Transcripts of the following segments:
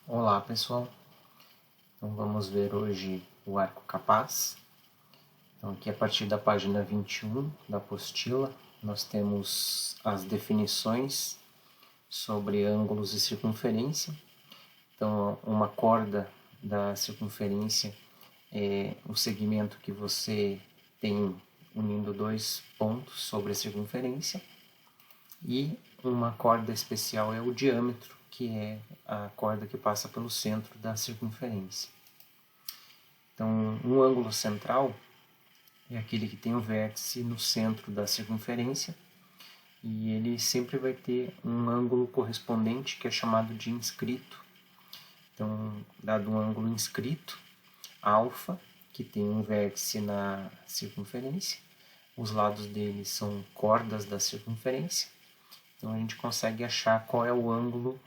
Olá pessoal, então vamos ver hoje o arco capaz. Então aqui a partir da página 21 da apostila nós temos as definições sobre ângulos e circunferência. Então uma corda da circunferência é o segmento que você tem unindo dois pontos sobre a circunferência, e uma corda especial é o diâmetro, que é a corda que passa pelo centro da circunferência. Então, um ângulo central é aquele que tem o vértice no centro da circunferência, e ele sempre vai ter um ângulo correspondente que é chamado de inscrito. Então, dado um ângulo inscrito, alfa, que tem um vértice na circunferência, os lados dele são cordas da circunferência, então a gente consegue achar qual é o ângulo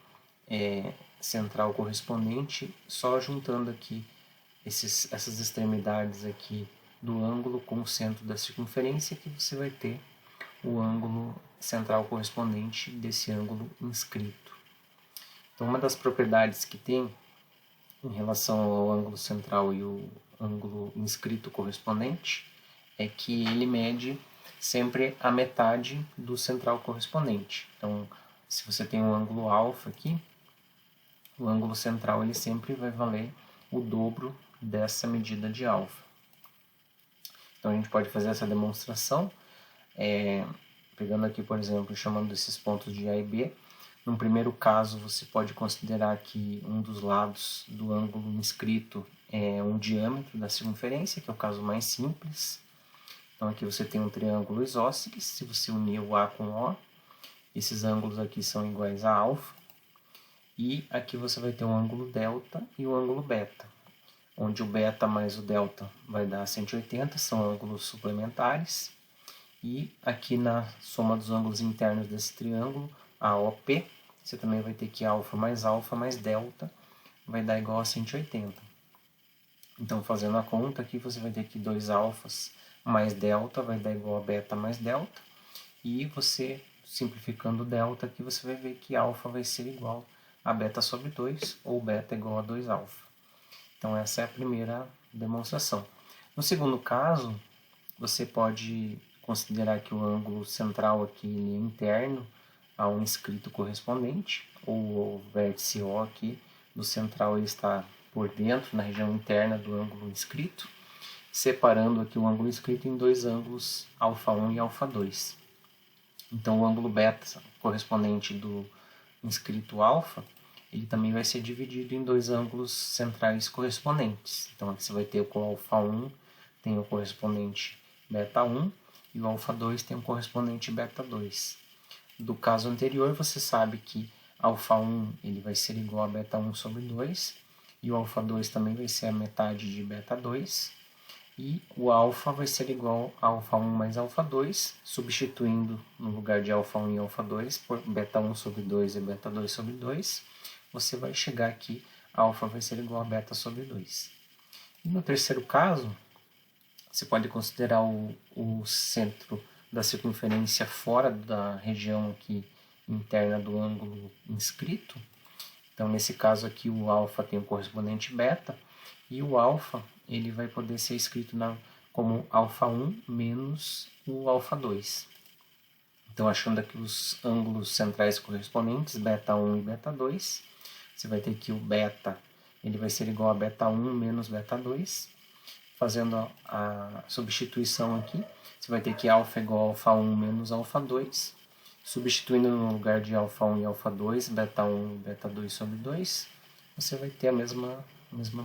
central correspondente só juntando aqui essas extremidades aqui do ângulo com o centro da circunferência, que você vai ter o ângulo central correspondente desse ângulo inscrito. Então, uma das propriedades que tem em relação ao ângulo central e o ângulo inscrito correspondente é que ele mede sempre a metade do central correspondente. Então, se você tem um ângulo alfa aqui, o ângulo central ele sempre vai valer o dobro dessa medida de alfa. Então a gente pode fazer essa demonstração, pegando aqui, por exemplo, chamando esses pontos de A e B. No primeiro caso, você pode considerar que um dos lados do ângulo inscrito é um diâmetro da circunferência, que é o caso mais simples. Então aqui você tem um triângulo isósceles, se você unir o A com o O, esses ângulos aqui são iguais a alfa. E aqui você vai ter um ângulo delta e um ângulo beta, onde o beta mais o delta vai dar 180, são ângulos suplementares. E aqui na soma dos ângulos internos desse triângulo, AOP, você também vai ter que alfa mais delta vai dar igual a 180. Então, fazendo a conta aqui, você vai ter que 2 alfas mais delta vai dar igual a beta mais delta. E você, simplificando o delta aqui, você vai ver que alfa vai ser igual a beta sobre 2, ou beta igual a 2 alfa. Então essa é a primeira demonstração. No segundo caso, você pode considerar que o ângulo central aqui é interno a um inscrito correspondente, ou o vértice O aqui do central ele está por dentro, na região interna do ângulo inscrito, separando aqui o ângulo inscrito em dois ângulos α1 e α2. Então o ângulo beta correspondente do inscrito alfa, ele também vai ser dividido em dois ângulos centrais correspondentes. Então aqui você vai ter o α1 tem o correspondente beta1 e o α2 tem o correspondente beta2. Do caso anterior, você sabe que α1 ele vai ser igual a beta1 sobre 2 e o α2 também vai ser a metade de beta2. E o alfa vai ser igual a α1 mais α2, substituindo no lugar de α1 e α2 por beta1 sobre 2 e beta2 sobre 2, você vai chegar aqui, alfa vai ser igual a beta sobre 2. E no terceiro caso, você pode considerar o centro da circunferência fora da região aqui interna do ângulo inscrito. Então, nesse caso aqui, o alfa tem o correspondente beta, e o alfa ele vai poder ser escrito como α1 menos o α2. Então, achando aqui os ângulos centrais correspondentes, beta1 e beta2, você vai ter que o beta ele vai ser igual a beta1 menos beta2. Fazendo a substituição aqui, você vai ter que alfa é igual a α1 menos α2. Substituindo no lugar de α1 e α2, beta1 e beta2 sobre 2, você vai ter a mesma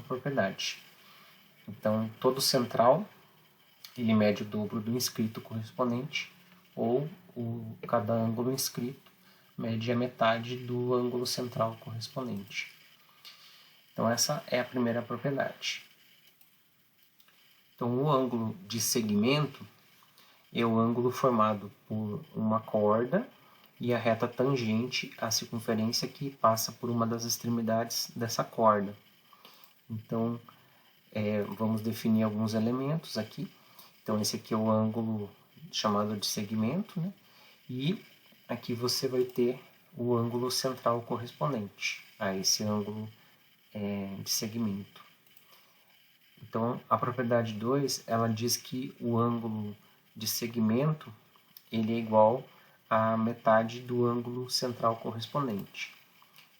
propriedade. Então, todo central ele mede o dobro do inscrito correspondente, ou cada ângulo inscrito mede a metade do ângulo central correspondente. Então, essa é a primeira propriedade. Então, o ângulo de segmento é o ângulo formado por uma corda e a reta tangente à circunferência que passa por uma das extremidades dessa corda. Então, vamos definir alguns elementos aqui. Então, esse aqui é o ângulo chamado de segmento, né? E aqui você vai ter o ângulo central correspondente a esse ângulo de segmento. Então, a propriedade 2, ela diz que o ângulo de segmento ele é igual à metade do ângulo central correspondente.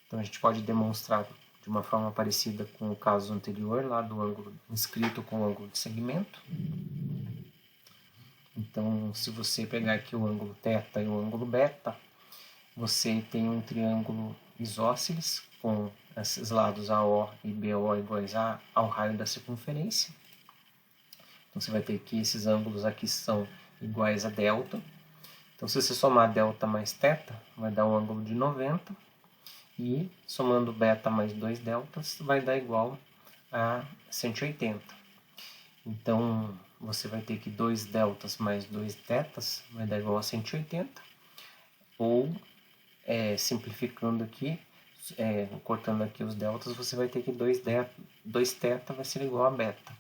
Então, a gente pode demonstrar de uma forma parecida com o caso anterior, lá do ângulo inscrito com o ângulo de segmento. Então, se você pegar aqui o ângulo θ e o ângulo β, você tem um triângulo isósceles com esses lados AO e BO iguais ao raio da circunferência. Então, você vai ter que esses ângulos aqui são iguais a delta. Então, se você somar delta mais θ, vai dar um ângulo de 90. E somando β mais 2 deltas, vai dar igual a 180. Então, você vai ter que 2 deltas mais 2 θs vai dar igual a 180. Ou, simplificando aqui, cortando aqui os deltas, você vai ter que 2 θ vai ser igual a beta.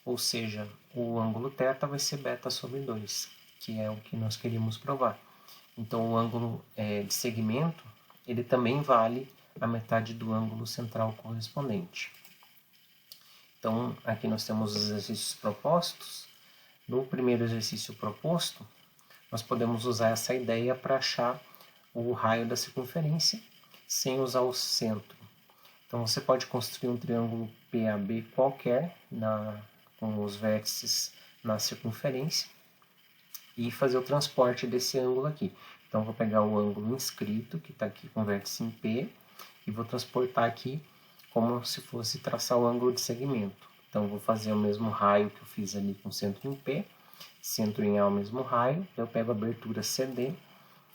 Ou seja, o ângulo θ vai ser beta sobre 2, que é o que nós queríamos provar. Então, o ângulo de segmento, ele também vale a metade do ângulo central correspondente. Então, aqui nós temos os exercícios propostos. No primeiro exercício proposto, nós podemos usar essa ideia para achar o raio da circunferência sem usar o centro. Então, você pode construir um triângulo PAB qualquer, com os vértices na circunferência, e fazer o transporte desse ângulo aqui. Então, vou pegar o ângulo inscrito, que está aqui com vértice em P, e vou transportar aqui como se fosse traçar o ângulo de segmento. Então, vou fazer o mesmo raio que eu fiz ali com centro em P, centro em A o mesmo raio, eu pego a abertura CD,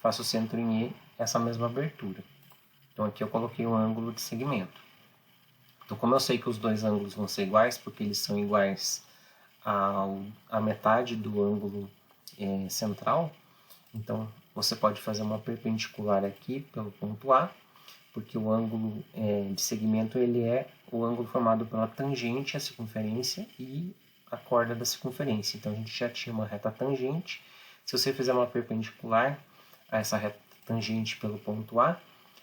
faço o centro em E, essa mesma abertura. Então, aqui eu coloquei o ângulo de segmento. Então, como eu sei que os dois ângulos vão ser iguais, porque eles são iguais à metade do ângulo central, então você pode fazer uma perpendicular aqui pelo ponto A, porque o ângulo de segmento ele é o ângulo formado pela tangente à circunferência e a corda da circunferência. Então a gente já tinha uma reta tangente. Se você fizer uma perpendicular a essa reta tangente pelo ponto A,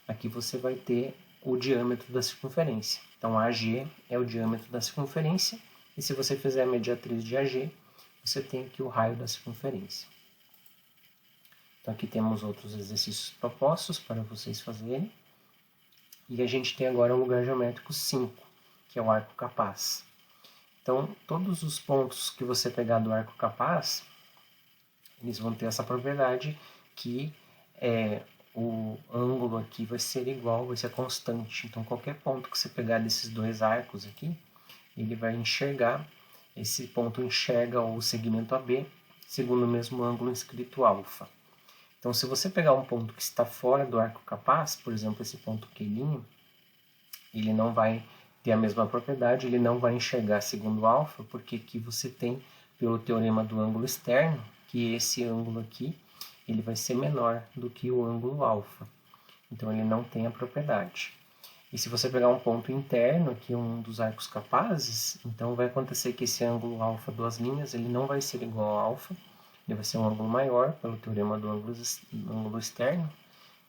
aqui você vai ter o diâmetro da circunferência. Então AG é o diâmetro da circunferência, e se você fizer a mediatriz de AG, você tem aqui o raio da circunferência. Então aqui temos outros exercícios propostos para vocês fazerem. E a gente tem agora o lugar geométrico 5, que é o arco capaz. Então, todos os pontos que você pegar do arco capaz, eles vão ter essa propriedade que o ângulo aqui vai ser igual, vai ser constante. Então, qualquer ponto que você pegar desses dois arcos aqui, ele vai enxergar, esse ponto enxerga o segmento AB, segundo o mesmo ângulo inscrito alfa. Então, se você pegar um ponto que está fora do arco capaz, por exemplo, esse ponto Q', ele não vai ter a mesma propriedade, ele não vai enxergar segundo alfa, porque aqui você tem, pelo teorema do ângulo externo, que esse ângulo aqui ele vai ser menor do que o ângulo alfa. Então, ele não tem a propriedade. E se você pegar um ponto interno, aqui um dos arcos capazes, então vai acontecer que esse ângulo alfa, duas linhas, ele não vai ser igual a alfa, ele vai ser um ângulo maior, pelo teorema do ângulo externo,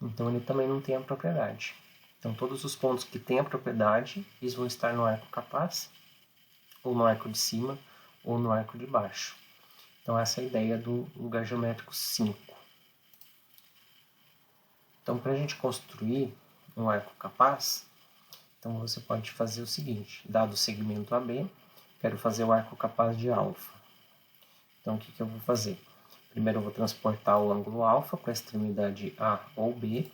então ele também não tem a propriedade. Então todos os pontos que têm a propriedade, eles vão estar no arco capaz, ou no arco de cima, ou no arco de baixo. Então essa é a ideia do lugar geométrico 5. Então para a gente construir um arco capaz, então você pode fazer o seguinte: dado o segmento AB, quero fazer o arco capaz de alfa. Então o que eu vou fazer? Primeiro eu vou transportar o ângulo alfa para a extremidade A ou B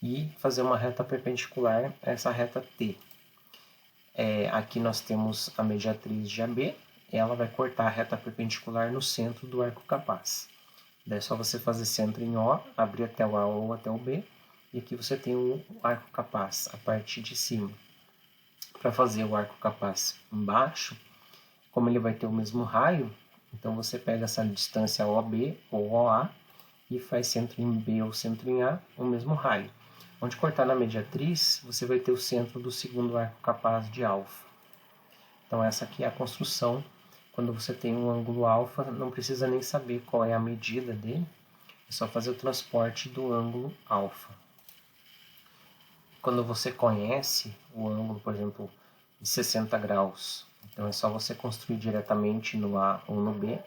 e fazer uma reta perpendicular a essa reta T. Aqui nós temos a mediatriz de AB, ela vai cortar a reta perpendicular no centro do arco capaz. Daí é só você fazer centro em O, abrir até o A ou até o B, e aqui você tem o arco capaz, a parte de cima. Para fazer o arco capaz embaixo, como ele vai ter o mesmo raio, então você pega essa distância OB ou OA e faz centro em B ou centro em A, o mesmo raio. Onde cortar na mediatriz, você vai ter o centro do segundo arco capaz de alfa. Então essa aqui é a construção. Quando você tem um ângulo alfa, não precisa nem saber qual é a medida dele, é só fazer o transporte do ângulo alfa. quando você conhece o ângulo, por exemplo, de 60 graus, então é só você construir diretamente no A ou no B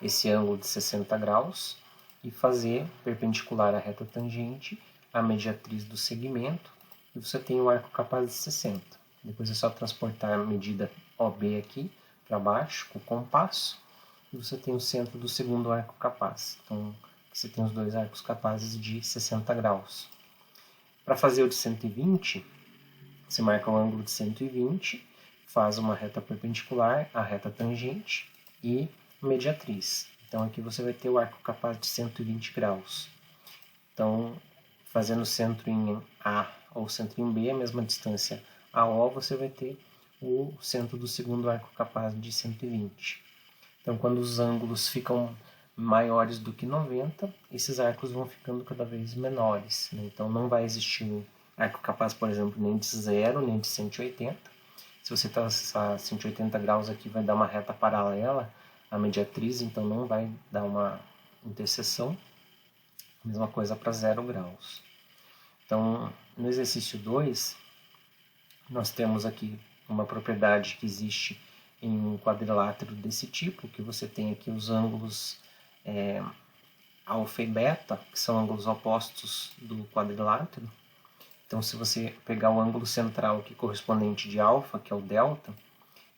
esse ângulo de 60 graus e fazer perpendicular à reta tangente a mediatriz do segmento, e você tem o arco capaz de 60. Depois é só transportar a medida OB aqui para baixo com o compasso, e você tem o centro do segundo arco capaz. Então, você tem os dois arcos capazes de 60 graus. Para fazer o de 120, você marca o ângulo de 120, faz uma reta perpendicular à reta tangente e mediatriz. Então aqui você vai ter o arco capaz de 120 graus. Então, fazendo centro em A ou centro em B, a mesma distância AO, você vai ter o centro do segundo arco capaz de 120. Então, quando os ângulos ficam maiores do que 90, esses arcos vão ficando cada vez menores, né? Então, não vai existir um arco capaz, por exemplo, nem de 0, nem de 180. Se você traçar 180 graus aqui, vai dar uma reta paralela à mediatriz, então não vai dar uma interseção. Mesma coisa para 0 graus. Então, no exercício 2, nós temos aqui uma propriedade que existe em um quadrilátero desse tipo, que você tem aqui os ângulos alfa e beta, que são ângulos opostos do quadrilátero. Então, se você pegar o ângulo central aqui correspondente de alfa, que é o delta,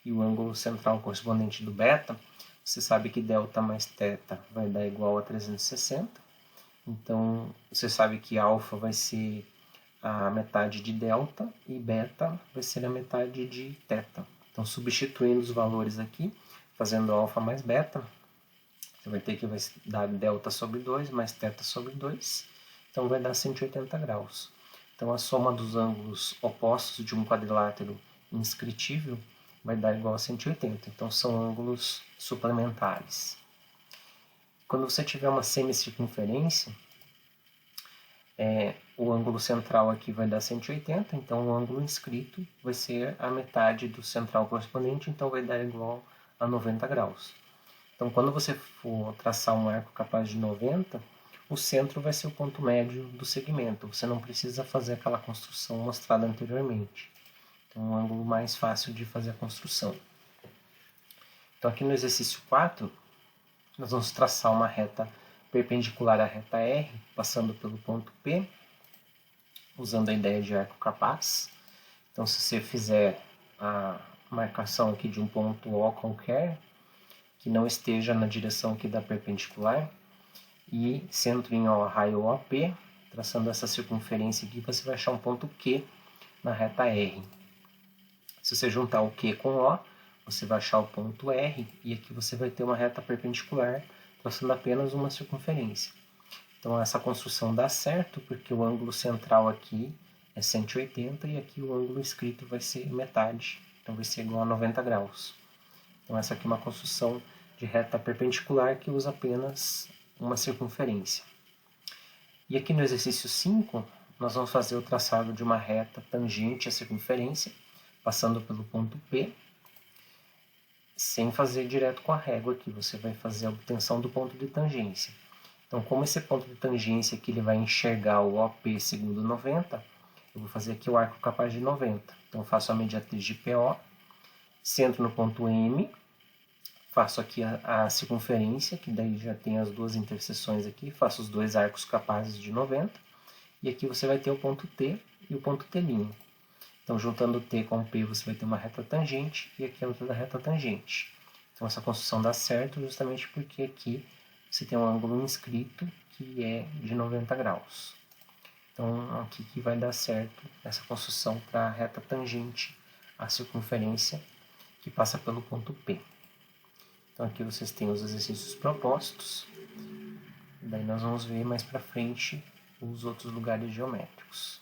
e o ângulo central correspondente do beta, você sabe que delta mais θ vai dar igual a 360. Então, você sabe que alfa vai ser a metade de delta e beta vai ser a metade de θ. Então, substituindo os valores aqui, fazendo alfa mais beta, você vai ter que vai dar delta sobre 2 mais θ sobre 2, então vai dar 180 graus. Então, a soma dos ângulos opostos de um quadrilátero inscritível vai dar igual a 180. Então, são ângulos suplementares. Quando você tiver uma semicircunferência, o ângulo central aqui vai dar 180, então o ângulo inscrito vai ser a metade do central correspondente, então vai dar igual a 90 graus. Então, quando você for traçar um arco capaz de 90, o centro vai ser o ponto médio do segmento. Você não precisa fazer aquela construção mostrada anteriormente. Então, é um ângulo mais fácil de fazer a construção. Então, aqui no exercício 4, nós vamos traçar uma reta perpendicular à reta R, passando pelo ponto P, usando a ideia de arco capaz. Então, se você fizer a marcação aqui de um ponto O qualquer, que não esteja na direção aqui da perpendicular, e centro em O, raio OP, traçando essa circunferência aqui, você vai achar um ponto Q na reta R. Se você juntar o Q com O, você vai achar o ponto R, e aqui você vai ter uma reta perpendicular, traçando apenas uma circunferência. Então essa construção dá certo, porque o ângulo central aqui é 180, e aqui o ângulo inscrito vai ser metade, então vai ser igual a 90 graus. Então essa aqui é uma construção de reta perpendicular que usa apenas uma circunferência. E aqui no exercício 5, nós vamos fazer o traçado de uma reta tangente à circunferência, passando pelo ponto P, sem fazer direto com a régua aqui, você vai fazer a obtenção do ponto de tangência. Então, como esse ponto de tangência aqui ele vai enxergar o OP segundo 90, eu vou fazer aqui o arco capaz de 90. Então, eu faço a mediatriz de PO, centro no ponto M, faço aqui a circunferência, que daí já tem as duas interseções aqui, faço os dois arcos capazes de 90, e aqui você vai ter o ponto T e o ponto T'. Então, juntando T com P, você vai ter uma reta tangente, e aqui é outra reta tangente. Então, essa construção dá certo justamente porque aqui você tem um ângulo inscrito que é de 90 graus. Então, aqui que vai dar certo essa construção para a reta tangente à circunferência que passa pelo ponto P. Então, aqui vocês têm os exercícios propostos. Daí nós vamos ver mais para frente os outros lugares geométricos.